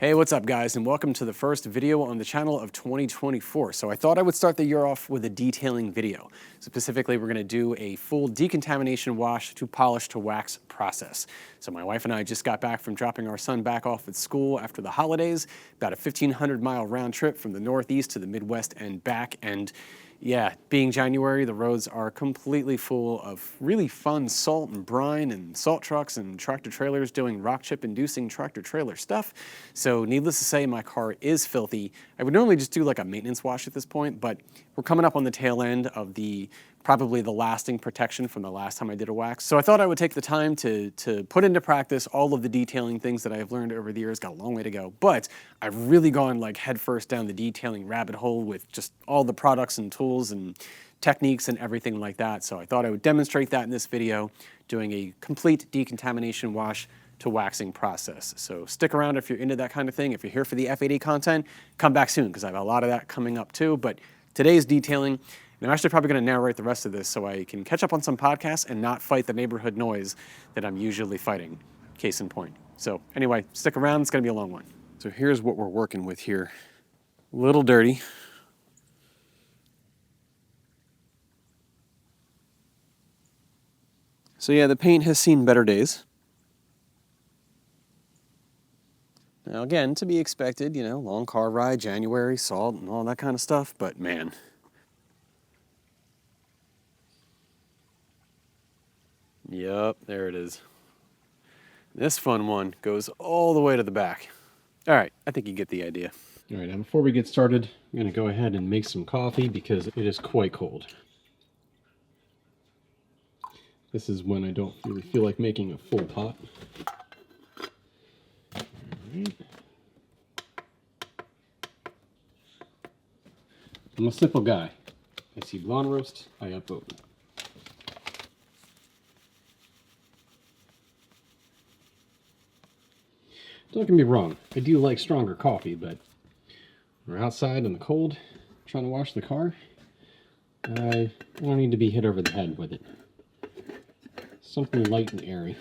Hey, what's up guys, and welcome to the first video on the channel of 2024. So I thought I would start the year off with a detailing video. Specifically, we're gonna do a full decontamination wash to polish to wax process. So my wife and I just got back from dropping our son back off at school after the holidays, about a 1,500-mile round trip from the Northeast to the Midwest and back. And yeah, being January, the roads are completely full of really fun salt and brine and salt trucks and tractor trailers doing rock chip inducing tractor trailer stuff. So needless to say, my car is filthy. I would normally just do like a maintenance wash at this point, but we're coming up on the tail end of probably the lasting protection from the last time I did a wax. So I thought I would take the time to put into practice all of the detailing things that I have learned over the years. Got a long way to go, but I've really gone like headfirst down the detailing rabbit hole with just all the products and tools and techniques and everything like that. So I thought I would demonstrate that in this video, doing a complete decontamination wash to waxing process. So stick around if you're into that kind of thing. If you're here for the F80 content, come back soon because I have a lot of that coming up too. But today's detailing, and I'm actually probably going to narrate the rest of this so I can catch up on some podcasts and not fight the neighborhood noise that I'm usually fighting, case in point. So anyway, stick around, it's going to be a long one. So here's what we're working with here. A little dirty. So yeah, the paint has seen better days. Now again, to be expected, you know, long car ride, January, salt, and all that kind of stuff, but man. Yep, there it is. This fun one goes all the way to the back. All right, I think you get the idea. All right, now before we get started, I'm gonna go ahead and make some coffee because it is quite cold. This is when I don't really feel like making a full pot. All right. I'm a simple guy. I see blonde roast, I upvote. Don't get me wrong, I do like stronger coffee, but we're outside in the cold trying to wash the car. I don't need to be hit over the head with it. Something light and airy.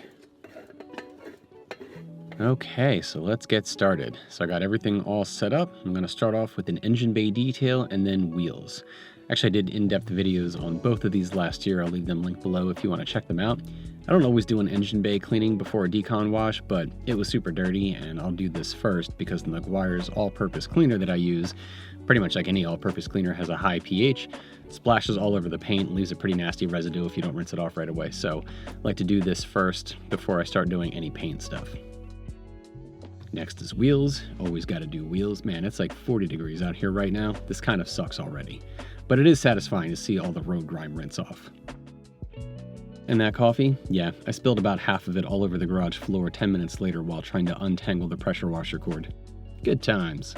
Okay, so let's get started. So I got everything all set up. I'm going to start off with an engine bay detail and then wheels. Actually, I did in-depth videos on both of these last year. I'll leave them linked below if you want to check them out. I don't always do an engine bay cleaning before a decon wash, but it was super dirty, and I'll do this first because the Meguiar's all-purpose cleaner that I use, pretty much like any all-purpose cleaner, has a high pH, splashes all over the paint, leaves a pretty nasty residue if you don't rinse it off right away. So I like to do this first before I start doing any paint stuff. Next is wheels. Always got to do wheels. Man, it's like 40 degrees out here right now. This kind of sucks already, but it is satisfying to see all the road grime rinse off. And that coffee? Yeah, I spilled about half of it all over the garage floor 10 minutes later while trying to untangle the pressure washer cord. Good times.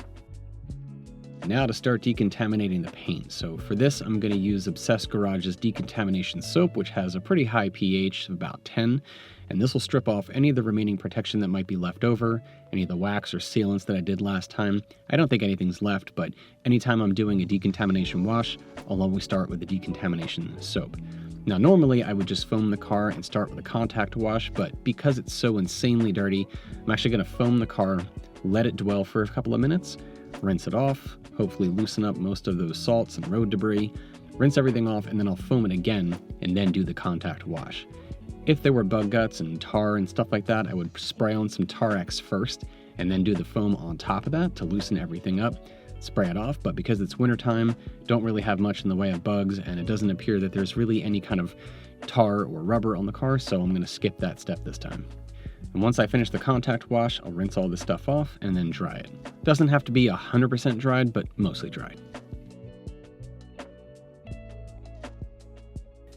Now to start decontaminating the paint. So for this, I'm going to use Obsessed Garage's decontamination soap, which has a pretty high pH of about 10. And this will strip off any of the remaining protection that might be left over, any of the wax or sealants that I did last time. I don't think anything's left, but anytime I'm doing a decontamination wash, I'll always start with the decontamination soap. Now normally I would just foam the car and start with a contact wash, but because it's so insanely dirty, I'm actually going to foam the car, let it dwell for a couple of minutes, rinse it off, hopefully loosen up most of those salts and road debris, rinse everything off, and then I'll foam it again and then do the contact wash. If there were bug guts and tar and stuff like that, I would spray on some Tar-X first and then do the foam on top of that to loosen everything up, spray it off. But because it's wintertime, don't really have much in the way of bugs, and it doesn't appear that there's really any kind of tar or rubber on the car, so I'm going to skip that step this time. And once I finish the contact wash, I'll rinse all this stuff off and then dry it. Doesn't have to be 100% dried, but mostly dried.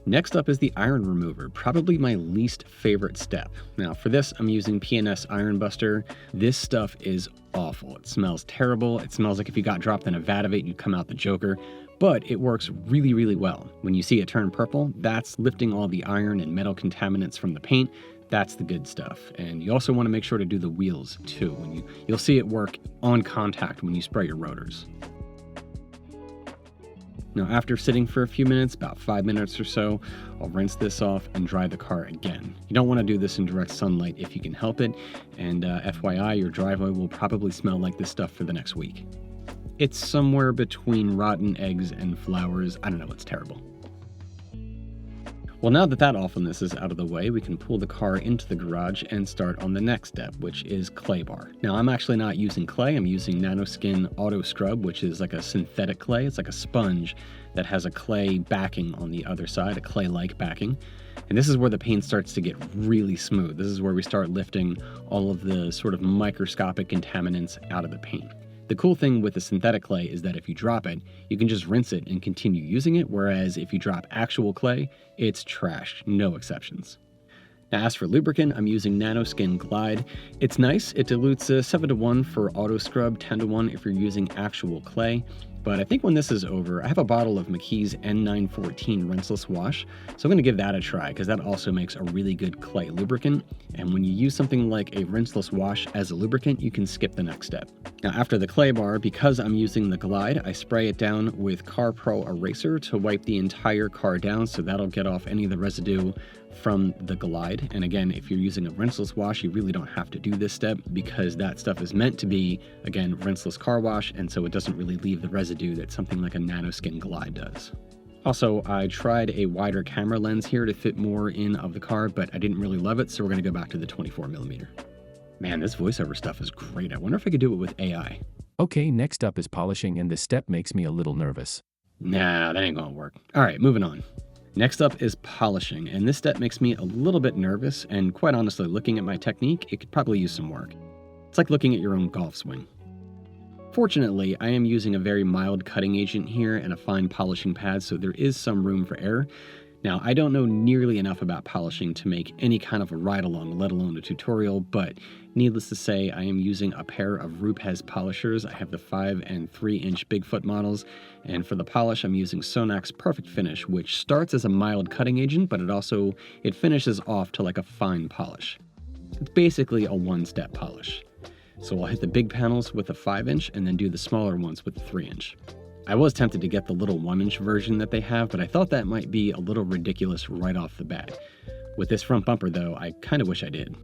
Next up is the iron remover, probably my least favorite step. Now for this, I'm using P&S Iron Buster. This stuff is awful. It smells terrible. It smells like if you got dropped in a vat of it, you'd come out the Joker, but it works really, really well. When you see it turn purple, that's lifting all the iron and metal contaminants from the paint. That's the good stuff. And you also want to make sure to do the wheels too. You'll see it work on contact when you spray your rotors. Now, after sitting for a few minutes, about 5 minutes or so, I'll rinse this off and dry the car again. You don't want to do this in direct sunlight if you can help it, and FYI, your driveway will probably smell like this stuff for the next week. It's somewhere between rotten eggs and flowers. I don't know, it's terrible. Well, now that that awfulness is out of the way, we can pull the car into the garage and start on the next step, which is clay bar. Now, I'm actually not using clay. I'm using Nanoskin autoscrub, which is like a synthetic clay. It's like a sponge that has a clay backing on the other side, a clay-like backing. And this is where the paint starts to get really smooth. This is where we start lifting all of the sort of microscopic contaminants out of the paint. The cool thing with the synthetic clay is that if you drop it, you can just rinse it and continue using it, whereas if you drop actual clay, it's trash, no exceptions. Now, as for lubricant, I'm using Nanoskin Glide. It's nice. It dilutes 7:1 for auto scrub, 10:1 if you're using actual clay. But I think when this is over, I have a bottle of McKee's N914 rinseless wash, so I'm going to give that a try because that also makes a really good clay lubricant. And when you use something like a rinseless wash as a lubricant, you can skip the next step. Now, after the clay bar, because I'm using the Glide, I spray it down with Car Pro Eraser to wipe the entire car down, so that'll get off any of the residue from the Glide. And again, if you're using a rinseless wash, you really don't have to do this step because that stuff is meant to be, again, rinseless car wash, and so it doesn't really leave the residue that something like a Nanoskin Glide does. Also, I tried a wider camera lens here to fit more in of the car, but I didn't really love it, so we're going to go back to the 24mm. Man, this voiceover stuff is great. I wonder if I could do it with AI. Okay, next up is polishing, and this step makes me a little nervous. Nah, that ain't gonna work. All right, moving on. Next up is polishing, and this step makes me a little bit nervous, and quite honestly, looking at my technique, it could probably use some work. It's like looking at your own golf swing. Fortunately, I am using a very mild cutting agent here and a fine polishing pad, so there is some room for error. Now, I don't know nearly enough about polishing to make any kind of a ride-along, let alone a tutorial, but needless to say, I am using a pair of Rupes polishers. I have the 5 and 3-inch Bigfoot models, and for the polish, I'm using Sonak's Perfect Finish, which starts as a mild cutting agent, but it finishes off to like a fine polish. It's basically a one-step polish. So I'll hit the big panels with a 5-inch and then do the smaller ones with the 3-inch. I was tempted to get the little 1-inch version that they have, but I thought that might be a little ridiculous right off the bat. With this front bumper though, I kind of wish I did.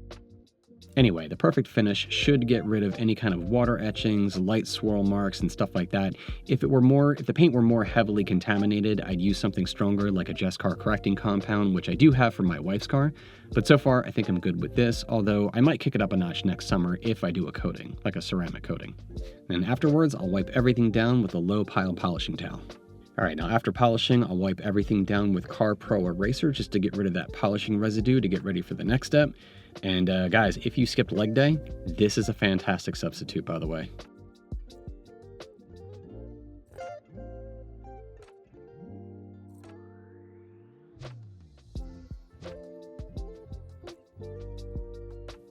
Anyway, the Perfect Finish should get rid of any kind of water etchings, light swirl marks, and stuff like that. If the paint were more heavily contaminated, I'd use something stronger like a Just Car correcting compound, which I do have for my wife's car. But so far, I think I'm good with this, although I might kick it up a notch next summer if I do a coating, like a ceramic coating. Then afterwards, I'll wipe everything down with a low pile polishing towel. Alright, now after polishing, I'll wipe everything down with Car Pro Eraser just to get rid of that polishing residue to get ready for the next step. And guys, if you skipped leg day, this is a fantastic substitute, by the way.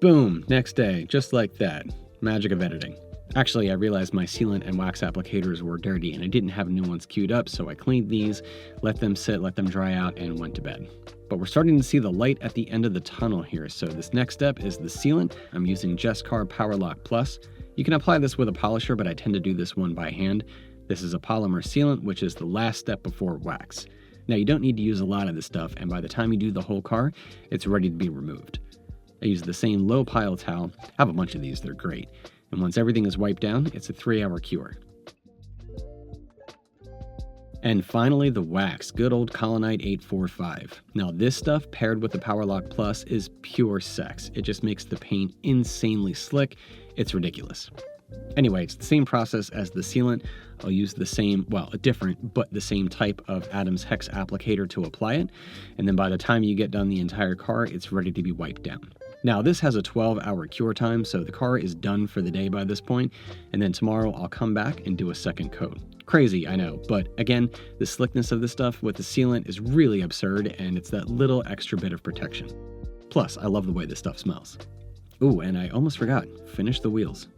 Boom, next day, just like that. Magic of editing. Actually, I realized my sealant and wax applicators were dirty and I didn't have new ones queued up, so I cleaned these, let them sit, let them dry out, and went to bed. But we're starting to see the light at the end of the tunnel here, so this next step is the sealant. I'm using Just Car Power Lock Plus. You can apply this with a polisher, but I tend to do this one by hand. This is a polymer sealant, which is the last step before wax. Now, you don't need to use a lot of this stuff, and by the time you do the whole car, it's ready to be removed. I use the same low pile towel. I have a bunch of these, they're great. And once everything is wiped down, it's a 3-hour cure. And finally, the wax, good old Colonite 845. Now this stuff paired with the Power Lock Plus is pure sex. It just makes the paint insanely slick. It's ridiculous. Anyway, it's the same process as the sealant. I'll use the same, a different, but the same type of Adams Hex applicator to apply it. And then by the time you get done the entire car, it's ready to be wiped down. Now, this has a 12-hour cure time, so the car is done for the day by this point, and then tomorrow I'll come back and do a second coat. Crazy, I know, but again, the slickness of this stuff with the sealant is really absurd, and it's that little extra bit of protection. Plus, I love the way this stuff smells. Ooh, and I almost forgot, finish the wheels.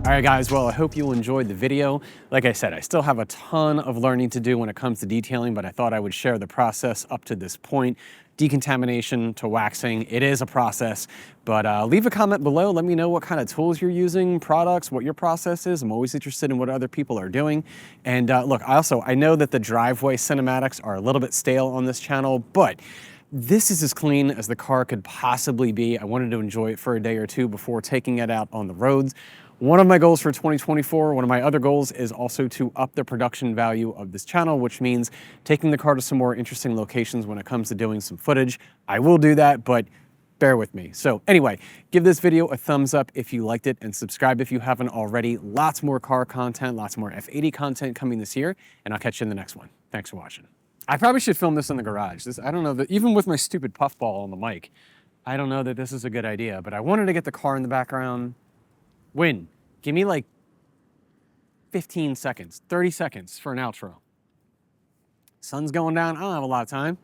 All right, guys, well, I hope you enjoyed the video. Like I said, I still have a ton of learning to do when it comes to detailing, but I thought I would share the process up to this point. Decontamination to waxing, it is a process, but leave a comment below. Let me know what kind of tools you're using, products, what your process is. I'm always interested in what other people are doing. And look, I know that the driveway cinematics are a little bit stale on this channel, but this is as clean as the car could possibly be. I wanted to enjoy it for a day or two before taking it out on the roads. One of my goals for 2024, one of my other goals is also to up the production value of this channel, which means taking the car to some more interesting locations when it comes to doing some footage. I will do that, but bear with me. So anyway, give this video a thumbs up if you liked it and subscribe if you haven't already. Lots more car content, lots more F80 content coming this year, and I'll catch you in the next one. Thanks for watching. I probably should film this in the garage. I don't know that, even with my stupid puffball on the mic, I don't know that this is a good idea, but I wanted to get the car in the background. Win. Give me like 15 seconds, 30 seconds for an outro. Sun's going down. I don't have a lot of time.